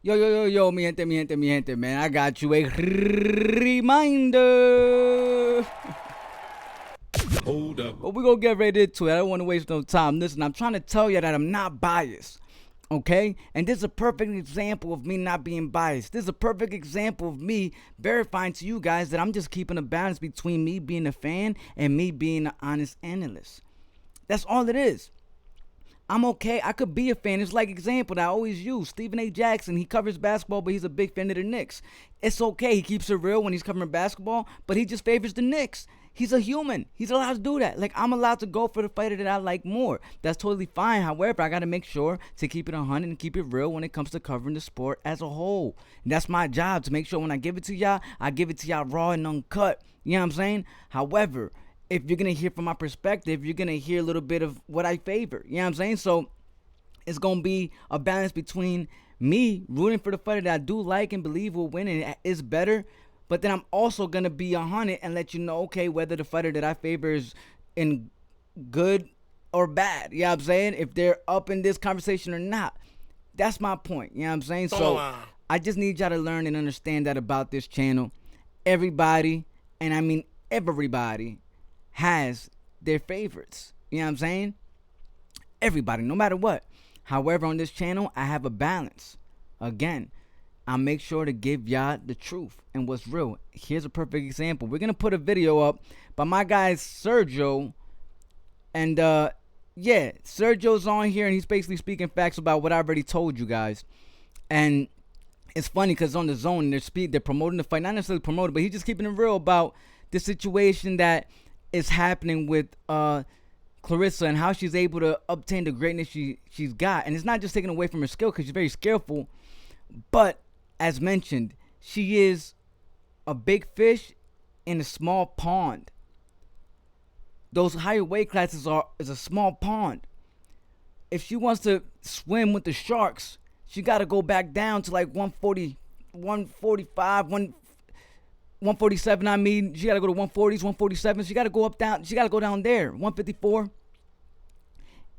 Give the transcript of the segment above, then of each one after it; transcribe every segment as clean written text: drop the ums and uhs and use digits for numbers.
Yo, mi gente, man. I got you a reminder. Hold up. But we're going to get right into it. I don't want to waste no time. Listen, I'm trying to tell you that I'm not biased. Okay? And this is a perfect example of me not being biased. This is a perfect example of me verifying to you guys that I'm just keeping a balance between me being a fan and me being an honest analyst. That's all it is. I'm okay. I could be a fan. It's like example that I always use. Stephen A. Jackson, he covers basketball, but he's a big fan of the Knicks. It's okay. He keeps it real when he's covering basketball, but he just favors the Knicks. He's a human. He's allowed to do that. Like, I'm allowed to go for the fighter that I like more. That's totally fine. However, I got to make sure to keep it 100 and keep it real when it comes to covering the sport as a whole. And that's my job, to make sure when I give it to y'all, I give it to y'all raw and uncut. You know what I'm saying? However, if you're going to hear from my perspective, you're going to hear a little bit of what I favor. You know what I'm saying? So it's going to be a balance between me rooting for the fighter that I do like and believe will win and is better. But then I'm also going to be 100 and let you know, okay, whether the fighter that I favor is in good or bad. You know what I'm saying? If they're up in this conversation or not. That's my point. You know what I'm saying? So I just need y'all to learn and understand that about this channel. Everybody, and I mean everybody, has their favorites. You know what I'm saying? Everybody, no matter what. However, on this channel, I have a balance. Again, I make sure to give y'all the truth and what's real. Here's a perfect example. We're going to put a video up by my guy Sergio. And, yeah, Sergio's on here and he's basically speaking facts about what I already told you guys. And it's funny because on the zone, they're promoting the fight. Not necessarily promoting, but he's just keeping it real about the situation that is happening with Claressa and how she's able to obtain the greatness she's got. And it's not just taken away from her skill, because she's very skillful, but as mentioned, she is a big fish in a small pond. Those higher weight classes is a small pond. If she wants to swim with the sharks, she got to go back down to like 140, 145, 147, I mean, she got to go to 140s, 147. She got to go down. She got to go down there, 154.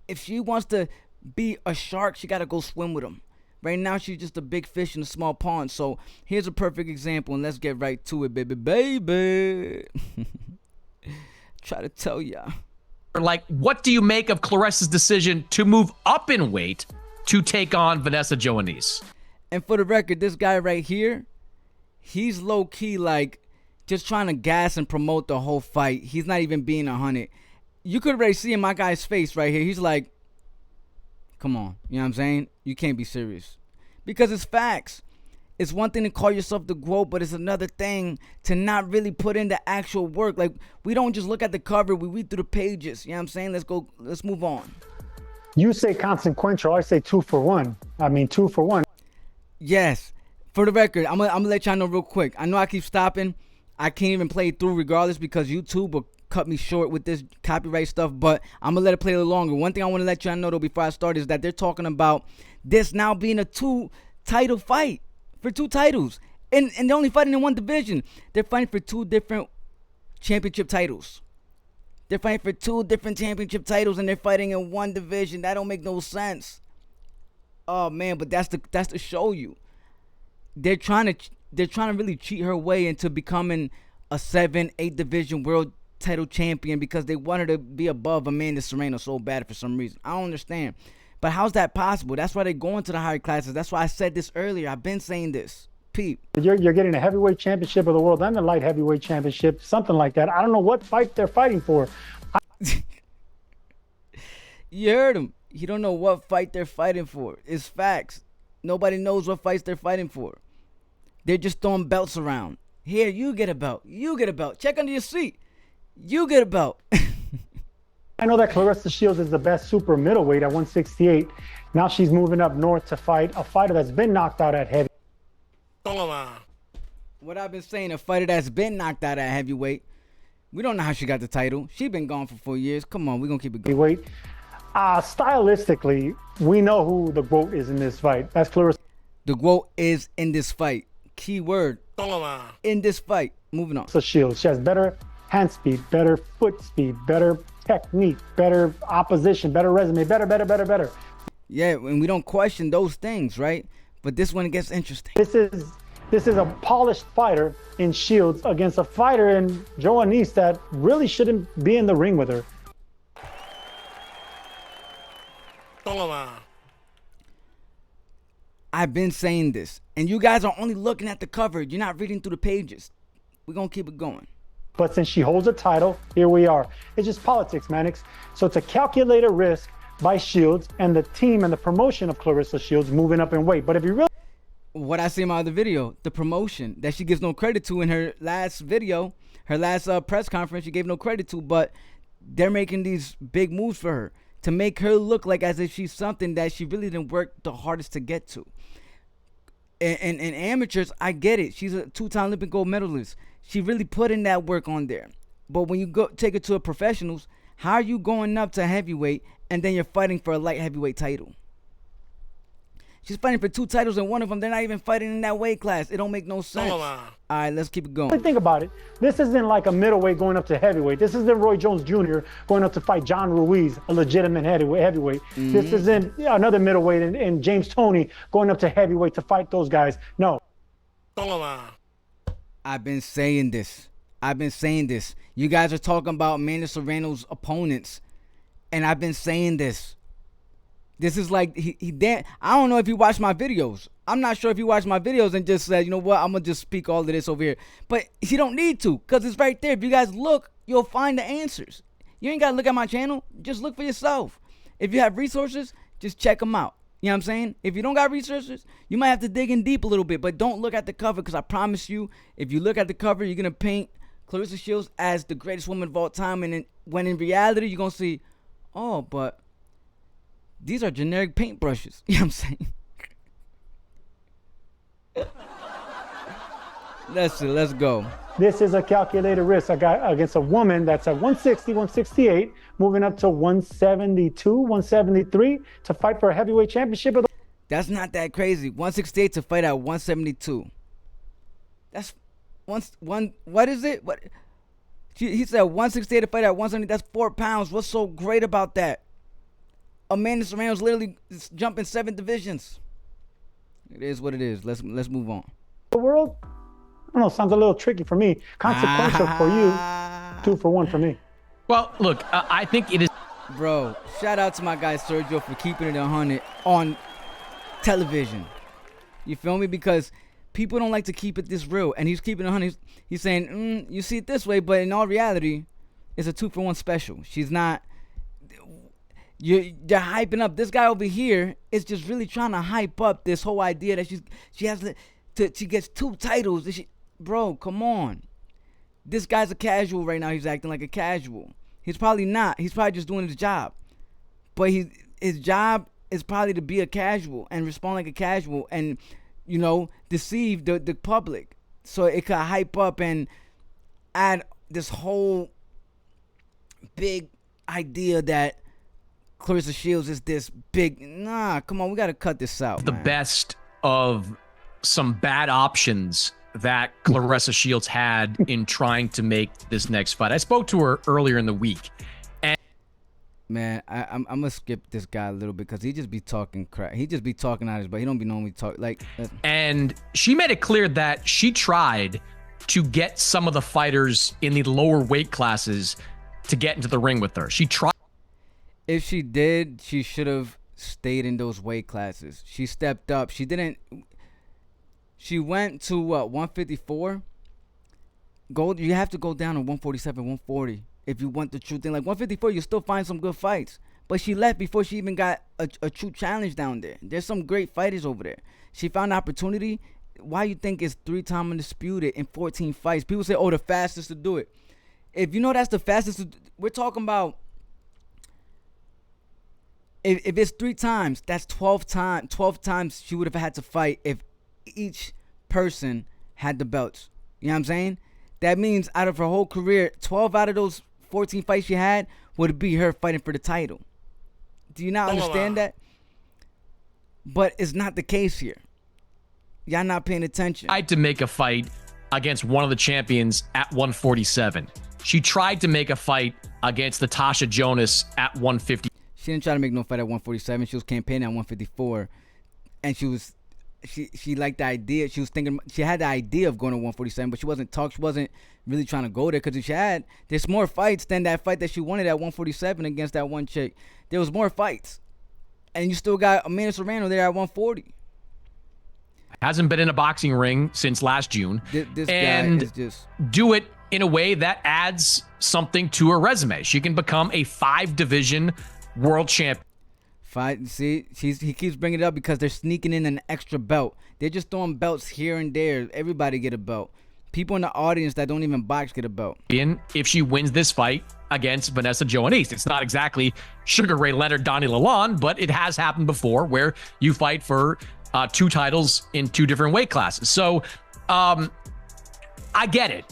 If she wants to be a shark, she got to go swim with them. Right now, she's just a big fish in a small pond. So here's a perfect example, and let's get right to it, baby. Try to tell ya. Like, what do you make of Claressa's decision to move up in weight to take on Vanessa Joannese? And for the record, this guy right here, he's low-key, like, just trying to gas and promote the whole fight. He's not even being 100. You could already see in my guy's face right here. He's like, come on. You know what I'm saying? You can't be serious. Because it's facts. It's one thing to call yourself the GOAT, but it's another thing to not really put in the actual work. Like, we don't just look at the cover. We read through the pages. You know what I'm saying? Let's move on. You say consequential. I say 2 for 1. I mean, 2 for 1. Yes. For the record, I'm gonna let y'all know real quick. I know I keep stopping. I can't even play it through regardless because YouTube will cut me short with this copyright stuff, but I'm gonna let it play a little longer. One thing I want to let y'all know though before I start is that they're talking about this now being a 2-title fight for 2 titles. And they're only fighting in one division. They're fighting for 2 different championship titles. They're fighting for 2 different championship titles and they're fighting in one division. That don't make no sense. Oh man, but that's to show you. They're trying to really cheat her way into becoming a 7-8 division world title champion because they want her to be above Amanda Serrano so bad for some reason. I don't understand. But how's that possible? That's why they're going to the higher classes. That's why I said this earlier. I've been saying this. Pete. You're getting a heavyweight championship of the world and the light heavyweight championship, something like that. I don't know what fight they're fighting for. You heard him. You don't know what fight they're fighting for. It's facts. Nobody knows what fights they're fighting for. They're just throwing belts around. Here, you get a belt. You get a belt. Check under your seat. You get a belt. I know that Claressa Shields is the best super middleweight at 168. Now she's moving up north to fight a fighter that's been knocked out at heavy. What I've been saying, a fighter that's been knocked out at heavyweight. We don't know how she got the title. She been gone for 4 years. Come on, we're going to keep it going. Heavyweight. Stylistically, we know who the GOAT is in this fight. That's Claressa. The GOAT is in this fight. Key word. In this fight. Moving on. So Shields, she has better hand speed, better foot speed, better technique, better opposition, better resume, better. Yeah, and we don't question those things, right? But this one gets interesting. This is a polished fighter in Shields against a fighter in Joanise that really shouldn't be in the ring with her. I've been saying this, and you guys are only looking at the cover. You're not reading through the pages. We're going to keep it going. But since she holds a title, here we are. It's just politics, Mannix. So it's a calculated risk by Shields and the team and the promotion of Claressa Shields moving up in weight. But if you really... What I see in my other video, the promotion that she gives no credit to in her last video, her last press conference, she gave no credit to, but they're making these big moves for her to make her look like as if she's something that she really didn't work the hardest to get to. And amateurs, I get it. She's a 2-time Olympic gold medalist. She really put in that work on there. But when you go take it to a professionals, how are you going up to heavyweight and then you're fighting for a light heavyweight title? She's fighting for 2 titles, and one of them, they're not even fighting in that weight class. It don't make no sense. All right, let's keep it going. Think about it. This isn't like a middleweight going up to heavyweight. This isn't Roy Jones Jr. going up to fight John Ruiz, a legitimate heavyweight. This isn't another middleweight and James Toney going up to heavyweight to fight those guys. No. I've been saying this. You guys are talking about Amanda Serrano's opponents, and I've been saying this. This is like I don't know if you watched my videos. I'm not sure if you watched my videos and just said, you know what, I'm gonna just speak all of this over here. But you don't need to, because it's right there. If you guys look, you'll find the answers. You ain't gotta look at my channel. Just look for yourself. If you have resources, just check them out. You know what I'm saying? If you don't got resources, you might have to dig in deep a little bit, but don't look at the cover, because I promise you, if you look at the cover, you're gonna paint Claressa Shields as the greatest woman of all time, and when in reality, you're gonna see, oh, but these are generic paintbrushes. You know what I'm saying? Let's go. This is a calculated risk against a woman that's at 160, 168, moving up to 172, 173 to fight for a heavyweight championship. That's not that crazy. 168 to fight at 172. That's what is it? What? He said 168 to fight at 170. That's 4 pounds. What's so great about that? Amanda Serrano's literally jumping 7 divisions. It is what it is. Let's move on. The world, I don't know, sounds a little tricky for me. Consequential for you, 2 for 1 for me. Well, look, I think it is. Bro, shout out to my guy Sergio for keeping it 100 on television. You feel me? Because people don't like to keep it this real, and he's keeping it 100. He's saying, you see it this way, but in all reality, it's a 2 for 1 special. She's not. You're hyping up this guy over here. Is just really trying to hype up this whole idea that she gets 2 titles. Bro, come on. This guy's a casual right now. He's acting like a casual. He's probably not. He's probably just doing his job. But his job is probably to be a casual and respond like a casual and, you know, deceive the public. So it could hype up and add this whole big idea that Claressa Shields is this big. Nah, come on, we got to cut this out. The best of some bad options that Claressa Shields had in trying to make this next fight. I spoke to her earlier in the week. And man, I'm going to skip this guy a little bit because he just be talking crap. He just be talking out his butt. He don't be knowing we talk. And she made it clear that she tried to get some of the fighters in the lower weight classes to get into the ring with her. She tried. If she did, she should have stayed in those weight classes. She stepped up. She didn't. She went to what, 154? You have to go down to 147, 140 if you want the true thing. Like 154, you still find some good fights. But she left before she even got a true challenge down there. There's some great fighters over there. She found opportunity. Why you think it's 3-time undisputed in 14 fights? People say, oh, the fastest to do it. If you know that's the fastest, we're talking about. If it's 3 times, that's 12 times. 12 times she would have had to fight if each person had the belts. You know what I'm saying? That means out of her whole career, 12 out of those 14 fights she had would be her fighting for the title. Do you not understand that? But it's not the case here. Y'all not paying attention. Tried to make a fight against one of the champions at 147. She tried to make a fight against Natasha Jonas at 150. She didn't try to make no fight at 147. She was campaigning at 154. And she was she liked the idea. She was thinking, she had the idea of going to 147, but she wasn't really trying to go there, because if she had, there's more fights than that fight that she wanted at 147 against that one chick. There was more fights, and you still got Amanda Serrano there at 140. Hasn't been in a boxing ring since last June. This and guy is just do it in a way that adds something to her resume. She can become a 5-division world champion. See, he keeps bringing it up because they're sneaking in an extra belt. They're just throwing belts here and there. Everybody get a belt. People in the audience that don't even box get a belt. If she wins this fight against Vanessa Joannese, it's not exactly Sugar Ray Leonard, Donnie Lalonde, but it has happened before where you fight for 2 titles in 2 different weight classes. So I get it.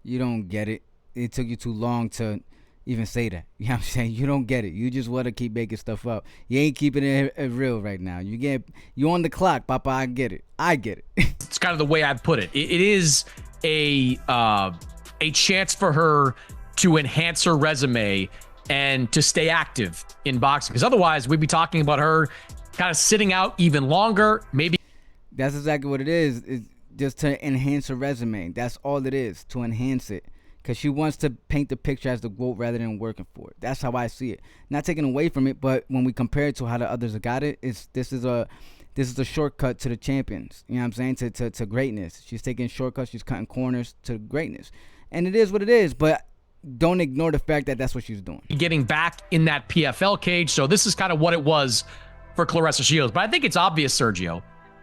You don't get it. It took you too long to even say that. You know what I'm saying? You don't get it. You just want to keep making stuff up. You ain't keeping it real right now. You on the clock, Papa. I get it. It's kind of the way I put it. It is a chance for her to enhance her resume and to stay active in boxing. Because otherwise, we'd be talking about her kind of sitting out even longer. Maybe that's exactly what it is. It's just to enhance her resume. That's all it is, to enhance it. Because she wants to paint the picture as the GOAT rather than working for it. That's how I see it. Not taking away from it, but when we compare it to how the others have got it, this is a shortcut to the champions. You know what I'm saying? To greatness. She's taking shortcuts. She's cutting corners to greatness. And it is what it is, but don't ignore the fact that that's what she's doing. Getting back in that PFL cage. So this is kind of what it was for Claressa Shields. But I think it's obvious, Sergio,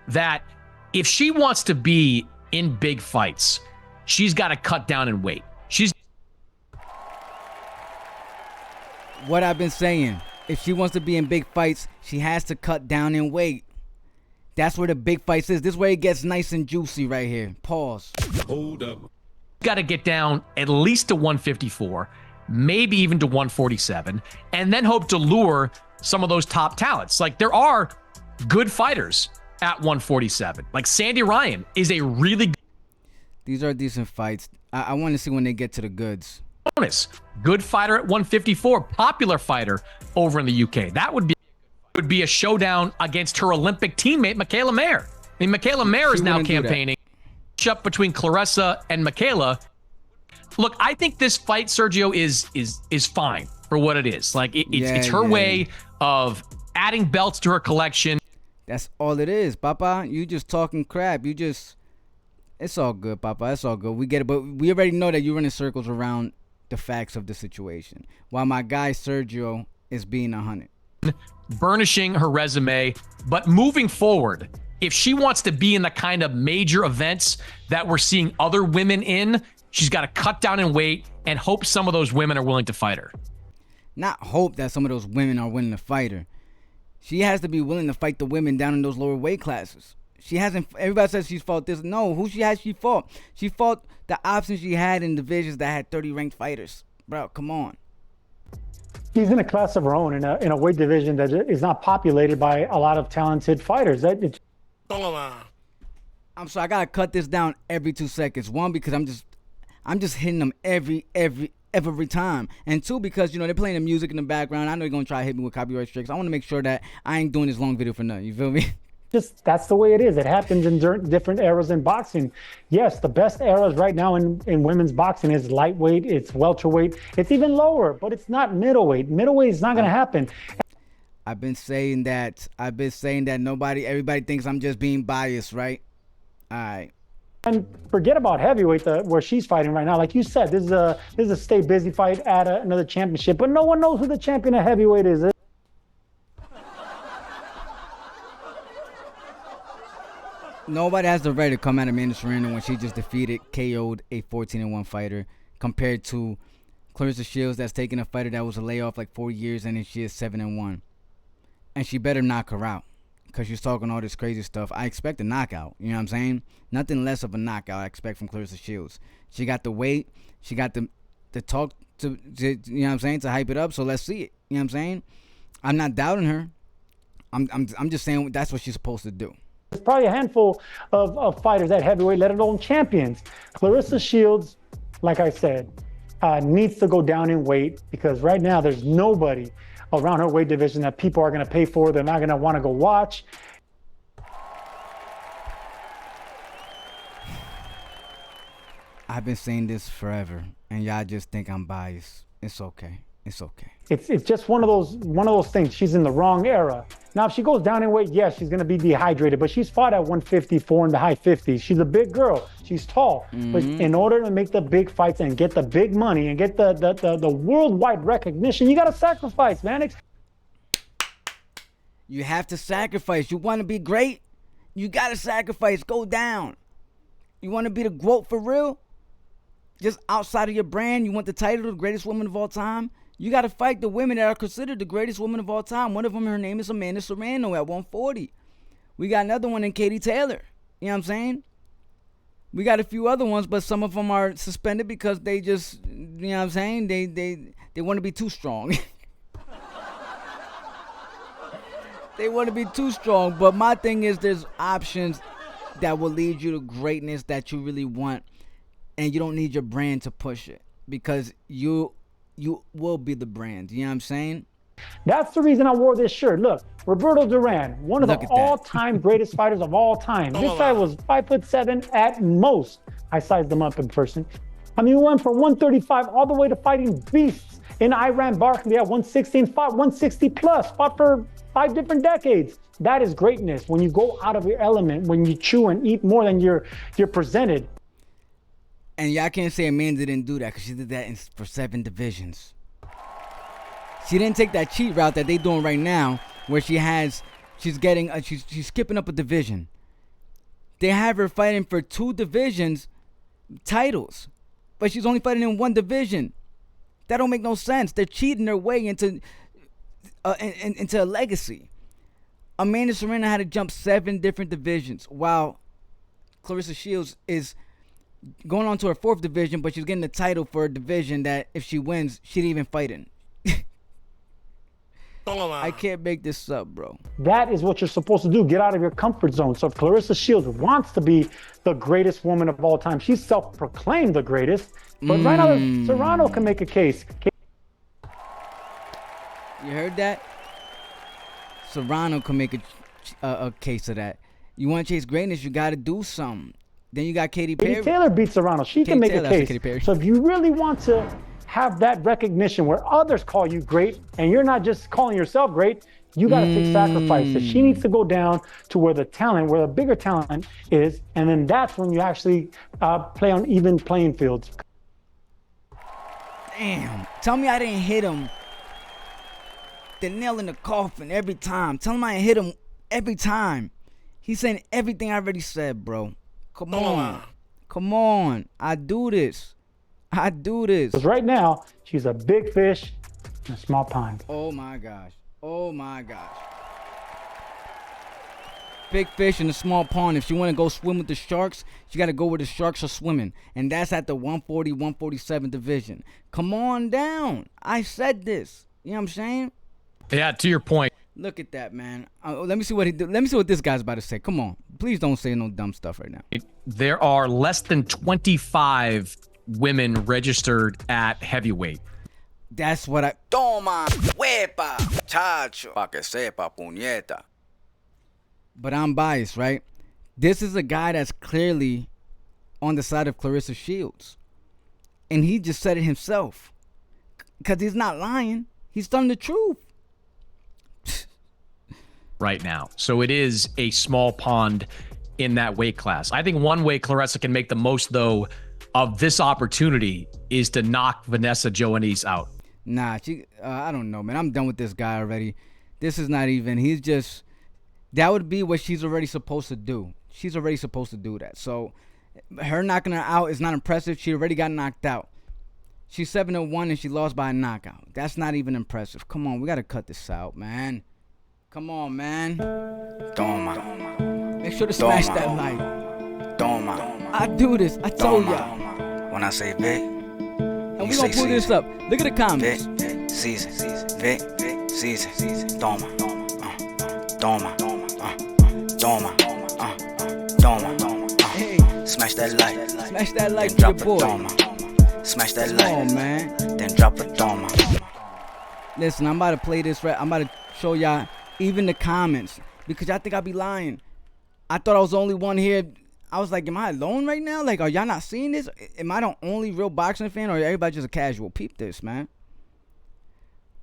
that if she wants to be in big fights, she's got to cut down in weight. What I've been saying, if she wants to be in big fights, she has to cut down in weight. That's where the big fights is. This is where it gets nice and juicy right here. Pause. Hold up. Got to get down at least to 154, maybe even to 147, and then hope to lure some of those top talents. Like, there are good fighters at 147. Like, Sandy Ryan is a really good. These are decent fights. I want to see when they get to the goods. Good fighter at 154, popular fighter over in the UK. That would be a showdown against her Olympic teammate, Michaela Mayer. I mean, Michaela Mayer is now campaigning. Up between Claressa and Michaela. Look, I think this fight, Sergio, is fine for what it is. Like, it's her way of adding belts to her collection. That's all it is, Papa. You just talking crap. It's all good, Papa. It's all good. We get it, but we already know that you're running circles around the facts of the situation, while my guy Sergio is being 100. Burnishing her resume, but moving forward, if she wants to be in the kind of major events that we're seeing other women in, she's got to cut down in weight and hope some of those women are willing to fight her. Not hope that some of those women are willing to fight her. She has to be willing to fight the women down in those lower weight classes. She hasn't. Everybody says she's fought this. No, who she fought? She fought the options she had in divisions that had 30 ranked fighters. Bro, come on. She's in a class of her own, in a weight division that is not populated by a lot of talented fighters. I'm sorry, I gotta cut this down every 2 seconds. One, because I'm just hitting them every time, and two, because they're playing the music in the background. I know you're gonna try to hit me with copyright strikes. I want to make sure that I ain't doing this long video for nothing. You feel me? Just that's the way it is. It happens in different eras in boxing. Yes, the best eras right now in women's boxing is lightweight, it's welterweight, it's even lower, but it's not middleweight. Middleweight is not going to happen. I've been saying that. Everybody thinks I'm just being biased, right? All right. And forget about heavyweight, where she's fighting right now. Like you said, this is a stay busy fight at another championship, but no one knows who the champion of heavyweight is. Nobody has the right to come at Amanda Serrano when she just KO'd a 14-1 fighter, compared to Claressa Shields that's taking a fighter that was a layoff like 4 years, and then she is 7-1. And she better knock her out, because she's talking all this crazy stuff. I expect a knockout. You know what I'm saying? Nothing less of a knockout I expect from Claressa Shields. She got the weight. She got the talk to you know what I'm saying, to hype it up. So let's see it. You know what I'm saying? I'm not doubting her. I'm just saying that's what she's supposed to do. There's probably a handful of fighters at heavyweight, let alone champions. Claressa Shields, like I said, needs to go down in weight, because right now there's nobody around her weight division that people are going to pay for. They're not going to want to go watch. I've been saying this forever, and y'all just think I'm biased. It's okay. It's okay. It's just one of those things. She's in the wrong era. Now, if she goes down in weight, yes, she's going to be dehydrated, but she's fought at 154 in the high 50s. She's a big girl. She's tall. But in order to make the big fights and get the big money and get the worldwide recognition, you got to sacrifice, man. You have to sacrifice. You want to be great? You got to sacrifice. Go down. You want to be the GOAT for real? Just outside of your brand, you want the title of the greatest woman of all time? You got to fight the women that are considered the greatest women of all time. One of them, her name is Amanda Serrano at 140. We got another one in Katie Taylor. You know what I'm saying? We got a few other ones, but some of them are suspended because they just, you know what I'm saying? They want to be too strong. They want to be too strong. But my thing is there's options that will lead you to greatness that you really want. And you don't need your brand to push it because you will be the brand. You know what I'm saying? That's the reason I wore this shirt. Look, Roberto Duran, one of the all-time greatest fighters of all time. This guy was 5'7" at most. I sized him up in person. I mean, he went from 135 all the way to fighting beasts in Iran Barkley at 116, fought 160 plus, fought for 5 different decades. That is greatness. When you go out of your element, when you chew and eat more than you're presented. And y'all can't say Amanda didn't do that because she did that for 7 divisions. She didn't take that cheat route that they doing right now, where she's skipping up a division. They have her fighting for 2 divisions titles, but she's only fighting in 1 division. That don't make no sense. They're cheating their way into a legacy. Amanda Serrano had to jump 7 different divisions, while Claressa Shields is going on to her 4th division, but she's getting the title for a division that if she wins, she didn't even fight in. I can't make this up, bro. That is what you're supposed to do. Get out of your comfort zone. So if Claressa Shields wants to be the greatest woman of all time, she's self-proclaimed the greatest, but right now Serrano can make a case. You heard that? Serrano can make a case of that. You want to chase greatness, you got to do something. Then you got Katie Perry. Katie Taylor beats Serrano. She can make a case. So if you really want to have that recognition where others call you great and you're not just calling yourself great, you got to take sacrifices. She needs to go down to where the bigger talent is, and then that's when you actually play on even playing fields. Damn. Tell me I didn't hit him. The nail in the coffin every time. Tell him I hit him every time. He's saying everything I already said, bro. Come on. Come on. I do this. Because right now, she's a big fish in a small pond. Oh, my gosh. Big fish in a small pond. If she want to go swim with the sharks, she got to go where the sharks are swimming. And that's at the 140, 147 division. Come on down. I said this. You know what I'm saying? Yeah, to your point. Look at that, man. Let me see what he did. Let me see what this guy's about to say. Come on. Please don't say no dumb stuff right now. There are less than 25 women registered at heavyweight. That's what I... Toma, huepa, chacho, pa que sepa, puñeta. But I'm biased, right? This is a guy that's clearly on the side of Claressa Shields. And he just said it himself. Because he's not lying. He's telling the truth. Right now. So it is a small pond in that weight class. I think one way Claressa can make the most, though, of this opportunity is to knock Vanessa Joannice out. Nah, I don't know, man. I'm done with this guy already. This is not even. He's just... That would be what she's already supposed to do. She's already supposed to do that. So her knocking her out is not impressive. She already got knocked out. She's 7-1 and she lost by a knockout. That's not even impressive. Come on, we got to cut this out, man. Come on, man. Toma. Make sure to smash that like. Toma. I do this. I told y'all. When I say Vic, and we gonna pull this up. Look at the comments. Vic season. Vic season. Toma. Toma. Toma. Hey. Smash that like. Smash that like then for your boy. Toma. Smash that like. Come on, man. Then drop a Toma. Listen, I'm about to play this right. I'm about to show y'all even the comments because y'all think I be lying. I thought I was the only one here. I was like, am I alone right now? Like, are y'all not seeing this? Am I the only real boxing fan, or everybody just a casual? Peep this, man.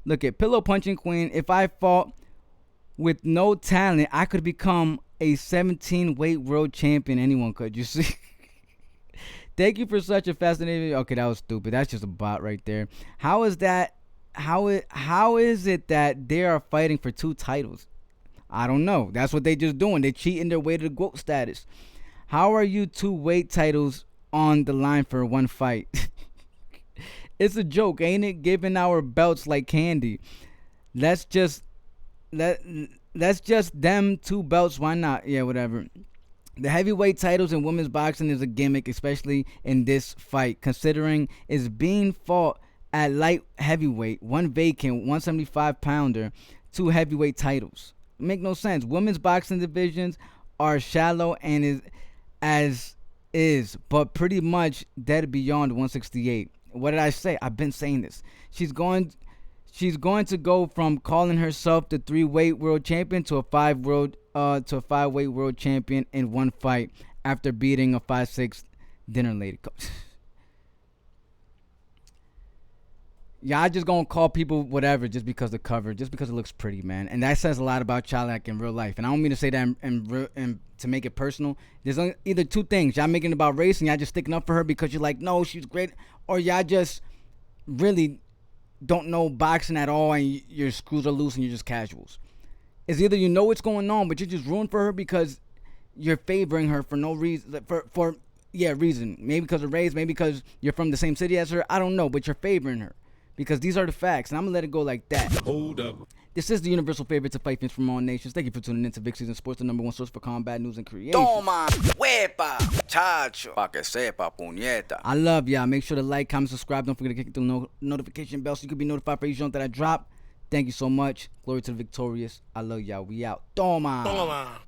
Look at Pillow Punching Queen. If I fought with no talent, I could become a 17-weight world champion. Anyone could. You see? Thank you for such a fascinating. Okay, that was stupid. That's just a bot right there. How is that? How is it that they are fighting for 2 titles? I don't know. That's what they just doing. They cheating their way to the GOAT status. How are you 2 weight titles on the line for 1 fight? It's a joke, ain't it? Giving our belts like candy. Let's just them 2 belts. Why not? Yeah, whatever. The heavyweight titles in women's boxing is a gimmick, especially in this fight, considering it's being fought at light heavyweight, 1 vacant, 175 pounder, 2 heavyweight titles. Make no sense. Women's boxing divisions are shallow and is, but pretty much dead beyond 168. What did I say? I've been saying this. She's going to go from calling herself the 3-weight world champion to a 5-weight world champion in 1 fight after beating a 5'6" dinner lady. Yeah, I just gonna call people whatever just because the cover, just because it looks pretty, man. And that says a lot about y'all, like, in real life. And I don't mean to say that and to make it personal. There's either 2 things. Y'all making it about race and y'all just sticking up for her because you're like, no, she's great. Or y'all just really don't know boxing at all and your screws are loose and you're just casuals. It's either you know what's going on, but you're just rooting for her because you're favoring her for no reason. Reason. Maybe because of race, maybe because you're from the same city as her. I don't know, but you're favoring her. Because these are the facts, and I'm going to let it go like that. Hold up. This is the universal favorite to fight fans from all nations. Thank you for tuning in to VIC SZN Sports, the #1 source for combat news and creation. Toma, huepa, chacho, pa que sepa, puñeta. I love y'all. Make sure to like, comment, subscribe. Don't forget to click the notification bell so you can be notified for each jump that I drop. Thank you so much. Glory to the victorious. I love y'all. We out. Toma.